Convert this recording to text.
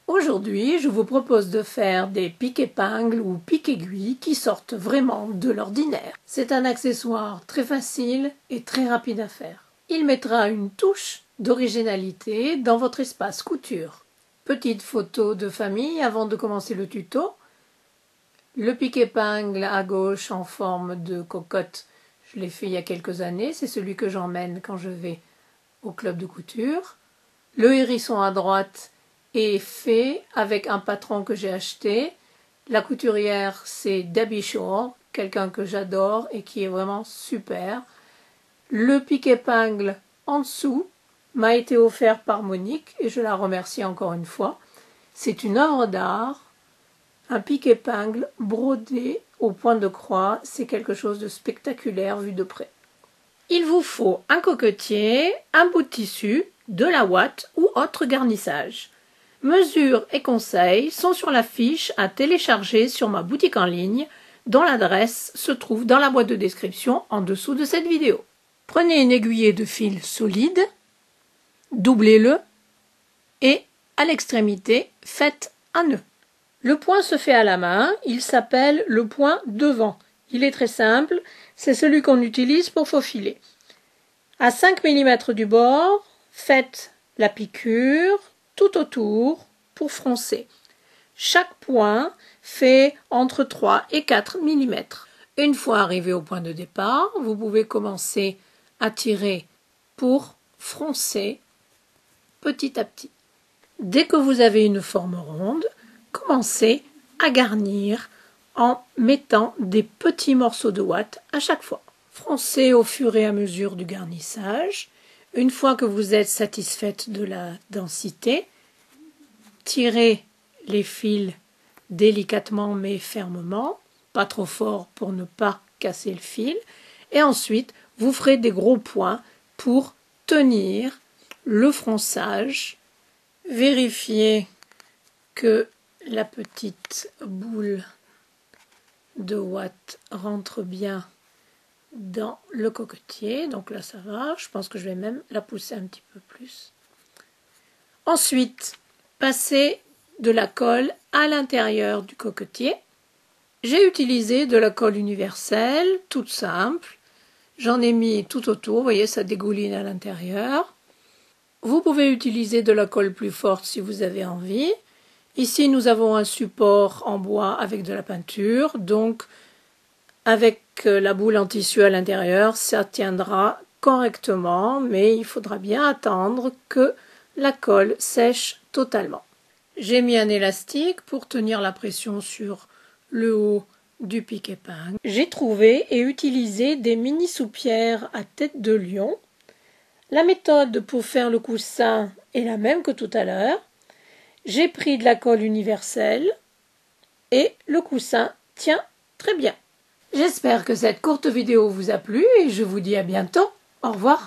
Aujourd'hui, je vous propose de faire des piques-épingles ou piques-aiguilles qui sortent vraiment de l'ordinaire. C'est un accessoire très facile et très rapide à faire. Il mettra une touche d'originalité dans votre espace couture. Petite photo de famille avant de commencer le tuto. Le pique-épingle à gauche en forme de cocotte, je l'ai fait il y a quelques années. C'est celui que j'emmène quand je vais au club de couture. Le hérisson à droite est fait avec un patron que j'ai acheté. La couturière, c'est Debbie Shore, quelqu'un que j'adore et qui est vraiment super. Le pique-épingle en dessous m'a été offert par Monique et je la remercie encore une fois. C'est une œuvre d'art, un pique-épingle brodé au point de croix. C'est quelque chose de spectaculaire vu de près. Il vous faut un cocotier, un bout de tissu, de la ouate ou autre garnissage. Mesures et conseils sont sur la fiche à télécharger sur ma boutique en ligne, dont l'adresse se trouve dans la boîte de description en dessous de cette vidéo. Prenez une aiguillée de fil solide, doublez-le et à l'extrémité, faites un nœud. Le point se fait à la main, il s'appelle le point devant. Il est très simple, c'est celui qu'on utilise pour faufiler. À 5 mm du bord, faites la piqûre tout autour pour froncer. Chaque point fait entre 3 et 4 mm. Une fois arrivé au point de départ, vous pouvez commencer à tirer pour froncer petit à petit. Dès que vous avez une forme ronde, commencez à garnir en mettant des petits morceaux de ouate à chaque fois. Froncez au fur et à mesure du garnissage. Une fois que vous êtes satisfaite de la densité, tirez les fils délicatement mais fermement, pas trop fort pour ne pas casser le fil, et ensuite vous ferez des gros points pour tenir le fronçage. Vérifiez que la petite boule de ouate rentre bien dans le cocotier, donc là ça va, je pense que je vais même la pousser un petit peu plus. Ensuite, passez de la colle à l'intérieur du cocotier. J'ai utilisé de la colle universelle, toute simple. J'en ai mis tout autour, vous voyez, ça dégouline à l'intérieur. Vous pouvez utiliser de la colle plus forte si vous avez envie. Ici, nous avons un support en bois avec de la peinture, donc avec la boule en tissu à l'intérieur, ça tiendra correctement, mais il faudra bien attendre que la colle sèche totalement. J'ai mis un élastique pour tenir la pression sur le haut du pique-épingle. J'ai trouvé et utilisé des mini soupières à tête de lion. La méthode pour faire le coussin est la même que tout à l'heure. J'ai pris de la colle universelle et le coussin tient très bien. J'espère que cette courte vidéo vous a plu et je vous dis à bientôt. Au revoir.